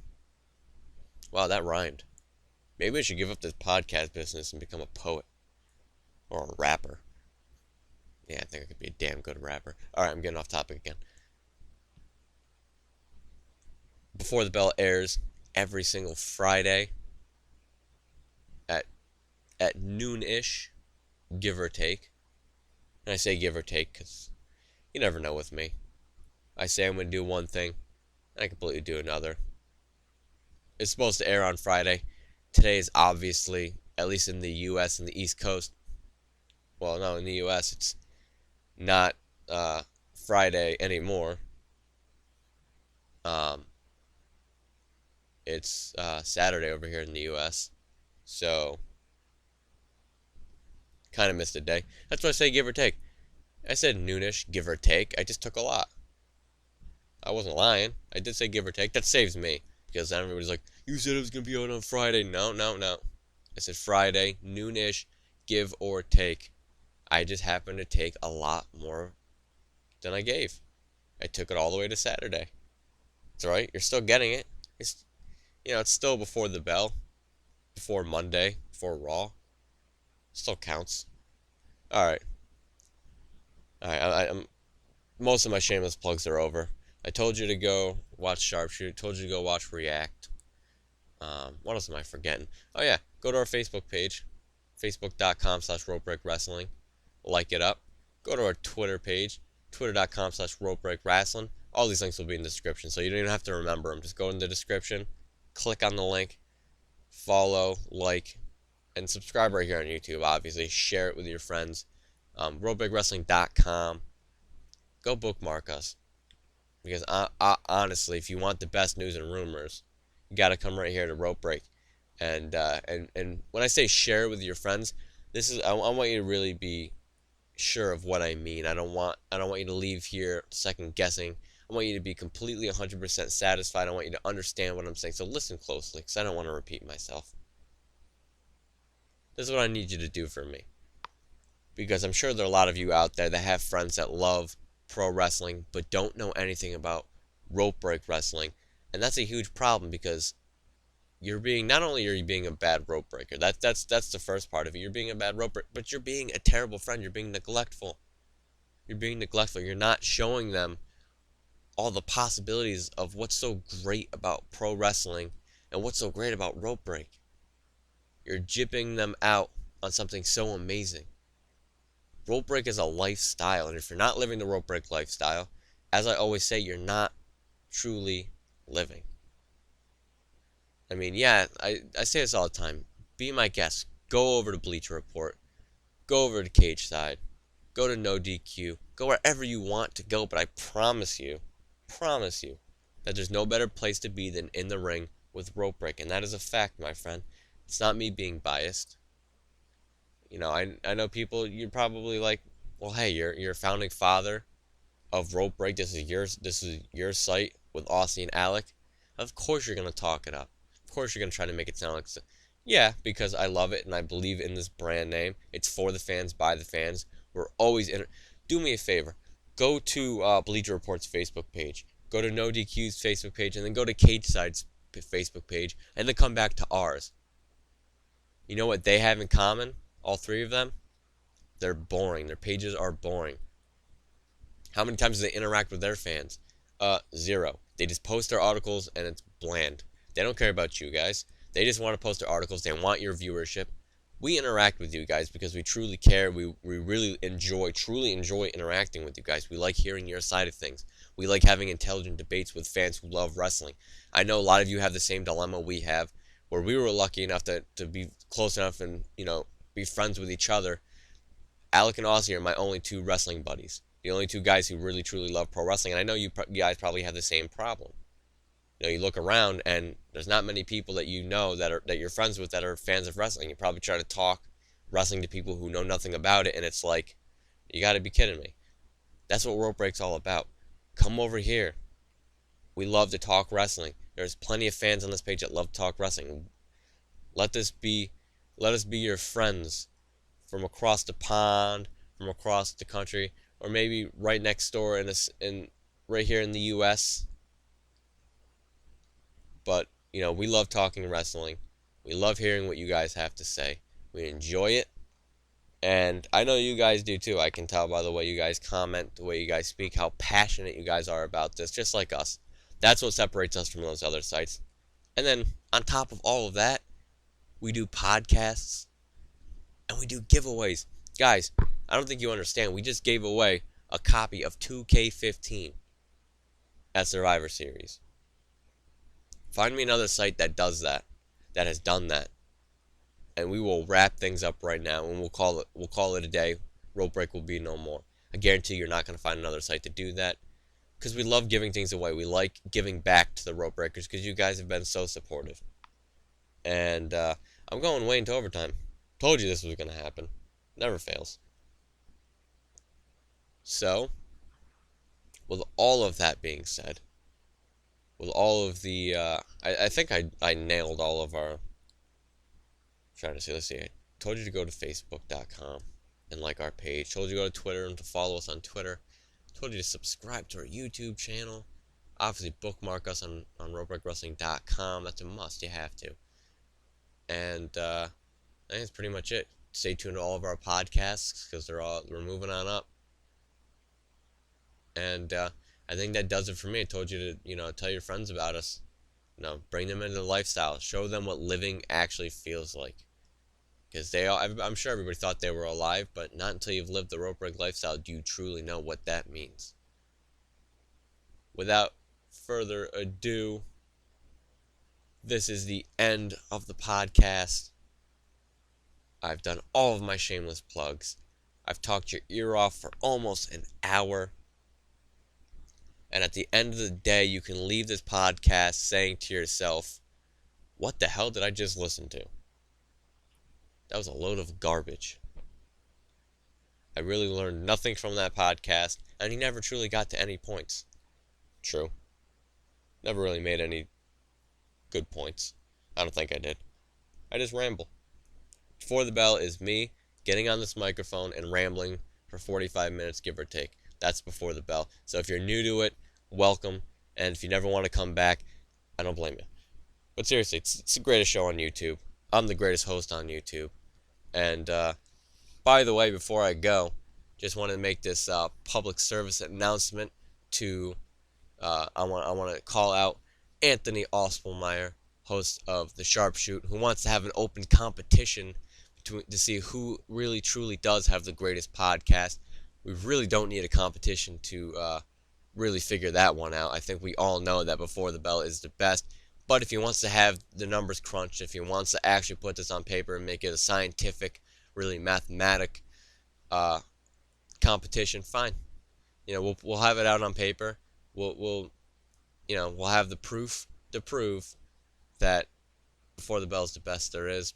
Wow, that rhymed. Maybe I should give up this podcast business and become a poet. Or a rapper. Yeah, I think I could be a damn good rapper. Alright, I'm getting off topic again. Before the Bell airs every single Friday at noon-ish, give or take. And I say give or take because you never know with me. I say I'm going to do one thing, and I completely do another. It's supposed to air on Friday. Today is obviously, at least in the U.S. and the East Coast. Well, no, in the U.S. it's not Friday anymore. It's Saturday over here in the U.S. So, kind of missed a day. That's why I say give or take. I said noonish, give or take. I just took a lot. I wasn't lying. I did say give or take. That saves me. Because then everybody's like, you said it was going to be out on Friday. No. I said Friday, noonish, give or take. I just happened to take a lot more than I gave. I took it all the way to Saturday. It's alright. You're still getting it. It's still before the bell. Before Monday. Before Raw. Still counts. Alright. I'm most of my shameless plugs are over. I told you to go watch Sharpshoot. Told you to go watch React. What else am I forgetting? Oh yeah, go to our Facebook page, facebook.com/ropebreakwrestling. Like it up. Go to our Twitter page, twitter.com/ropebreakwrestling. All these links will be in the description, so you don't even have to remember them. Just go in the description, click on the link, follow, like, and subscribe right here on YouTube. Obviously, share it with your friends. ropebreakwrestling.com. Go bookmark us. Because honestly, if you want the best news and rumors, you got to come right here to Rope Break. And when I say share with your friends, I want you to really be sure of what I mean. I don't want you to leave here second guessing. I want you to be completely 100% satisfied. I want you to understand what I'm saying. So listen closely, because I don't want to repeat myself. This is what I need you to do for me. Because I'm sure there are a lot of you out there that have friends that love pro wrestling but don't know anything about rope break wrestling, and that's a huge problem because not only are you being a bad rope breaker, that's the first part of it. You're being a bad rope breaker, but you're being a terrible friend. You're being neglectful. You're not showing them all the possibilities of what's so great about pro wrestling and what's so great about rope break. You're jipping them out on something so amazing. Rope break is a lifestyle, and if you're not living the rope break lifestyle, as I always say, you're not truly living. I mean, yeah, I say this all the time. Be my guest. Go over to Bleacher Report. Go over to Cage Side. Go to No DQ. Go wherever you want to go, but I promise you, that there's no better place to be than in the ring with rope break, and that is a fact, my friend. It's not me being biased. I know people, you're probably like, well, hey, you're a founding father of rope break. This is your site with Aussie and Alec. Of course you're going to talk it up. Of course you're going to try to make it sound like, yeah, because I love it and I believe in this brand name. It's for the fans, by the fans. We're always do me a favor. Go to Bleacher Report's Facebook page. Go to No DQ's Facebook page, and then go to Cage Side's Facebook page, and then come back to ours. You know what they have in common? All three of them? They're boring. Their pages are boring. How many times do they interact with their fans? 0. They just post their articles and it's bland. They don't care about you guys. They just want to post their articles. They want your viewership. We interact with you guys because we truly care. We really truly enjoy interacting with you guys. We like hearing your side of things. We like having intelligent debates with fans who love wrestling. I know a lot of you have the same dilemma we have, where we were lucky enough to be close enough and, be friends with each other. Alec and Aussie are my only 2 wrestling buddies. The only 2 guys who really truly love pro wrestling. And I know you guys probably have the same problem. You look around and there's not many people that that you're friends with that are fans of wrestling. You probably try to talk wrestling to people who know nothing about it, and it's like, you got to be kidding me. That's what Rope Break's all about. Come over here. We love to talk wrestling. There's plenty of fans on this page that love to talk wrestling. Let us be your friends from across the pond, from across the country, or maybe right next door right here in the U.S. But, we love talking wrestling. We love hearing what you guys have to say. We enjoy it. And I know you guys do too. I can tell by the way you guys comment, the way you guys speak, how passionate you guys are about this, just like us. That's what separates us from those other sites. And then, on top of all of that, we do podcasts and we do giveaways. Guys, I don't think you understand. We just gave away a copy of 2K15 at Survivor Series. Find me another site that does that, that has done that. And we will wrap things up right now, and we'll call it a day. Rope Break will be no more. I guarantee you're not going to find another site to do that, because we love giving things away. We like giving back to the Rope Breakers because you guys have been so supportive. And I'm going way into overtime. Told you this was going to happen. Never fails. So, with all of that being said, with all of the, I think I nailed all of our. Trying to see, let's see. I told you to go to facebook.com and like our page. Told you to go to Twitter and to follow us on Twitter. Told you to subscribe to our YouTube channel. Obviously, bookmark us on ropebreakwrestling.com. That's a must. You have to. And I think that's pretty much it. Stay tuned to all of our podcasts because we're moving on up. And I think that does it for me. I told you to tell your friends about us. Bring them into the lifestyle. Show them what living actually feels like. Because I'm sure everybody thought they were alive, but not until you've lived the Rope Break lifestyle do you truly know what that means. Without further ado, this is the end of the podcast. I've done all of my shameless plugs. I've talked your ear off for almost an hour. And at the end of the day, you can leave this podcast saying to yourself, what the hell did I just listen to? That was a load of garbage. I really learned nothing from that podcast, and he never truly got to any points. True. Never really made any good points. I don't think I did. I just ramble. Before the Bell is me getting on this microphone and rambling for 45 minutes, give or take. That's Before the Bell. So if you're new to it, welcome. And if you never want to come back, I don't blame you. But seriously, it's the greatest show on YouTube. I'm the greatest host on YouTube. And by the way, before I go, just want to make this public service announcement to I want to call out Anthony Ospelmeyer, host of The Sharpshoot, who wants to have an open competition to see who really truly does have the greatest podcast. We really don't need a competition to really figure that one out. I think we all know that Before the Bell is the best. But if he wants to have the numbers crunched, if he wants to actually put this on paper and make it a scientific, really mathematic competition, fine. We'll have it out on paper. We'll have the proof to prove that Before the Bell is the best there is,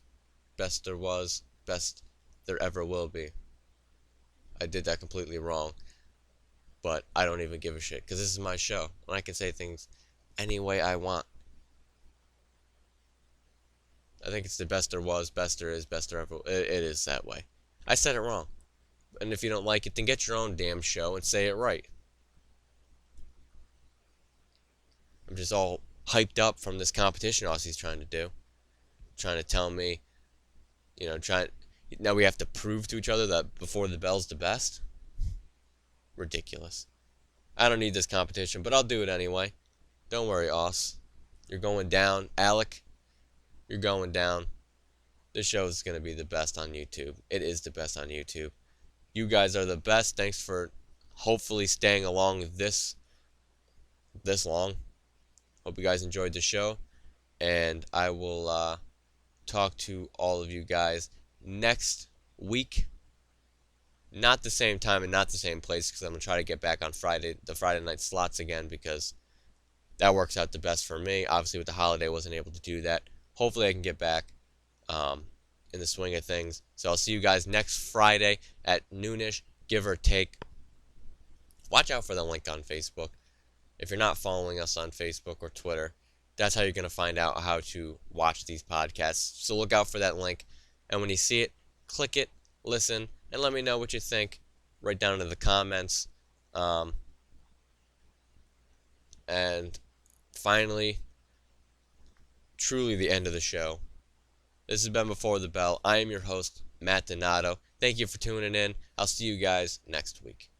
best there was, best there ever will be. I did that completely wrong, but I don't even give a shit because this is my show and I can say things any way I want. I think it's the best there was, best there is, best there ever. It is that way. I said it wrong, and if you don't like it, then get your own damn show and say it right. I'm just all hyped up from this competition Aussie's trying to do, trying to tell me, now we have to prove to each other that Before the Bell's the best. Ridiculous. I don't need this competition, but I'll do it anyway. Don't worry, Oss. You're going down. Alec, you're going down. This show is going to be the best on YouTube. It is the best on YouTube. You guys are the best. Thanks for hopefully staying along this long. Hope you guys enjoyed the show. And I will talk to all of you guys next week. Not the same time and not the same place because I'm going to try to get back on the Friday night slots again because that works out the best for me. Obviously, with the holiday, I wasn't able to do that. Hopefully, I can get back in the swing of things. So I'll see you guys next Friday at noonish, give or take. Watch out for the link on Facebook. If you're not following us on Facebook or Twitter, that's how you're going to find out how to watch these podcasts. So look out for that link. And when you see it, click it, listen, and let me know what you think. Right down in the comments. And finally, truly the end of the show. This has been Before the Bell. I am your host, Matt Donato. Thank you for tuning in. I'll see you guys next week.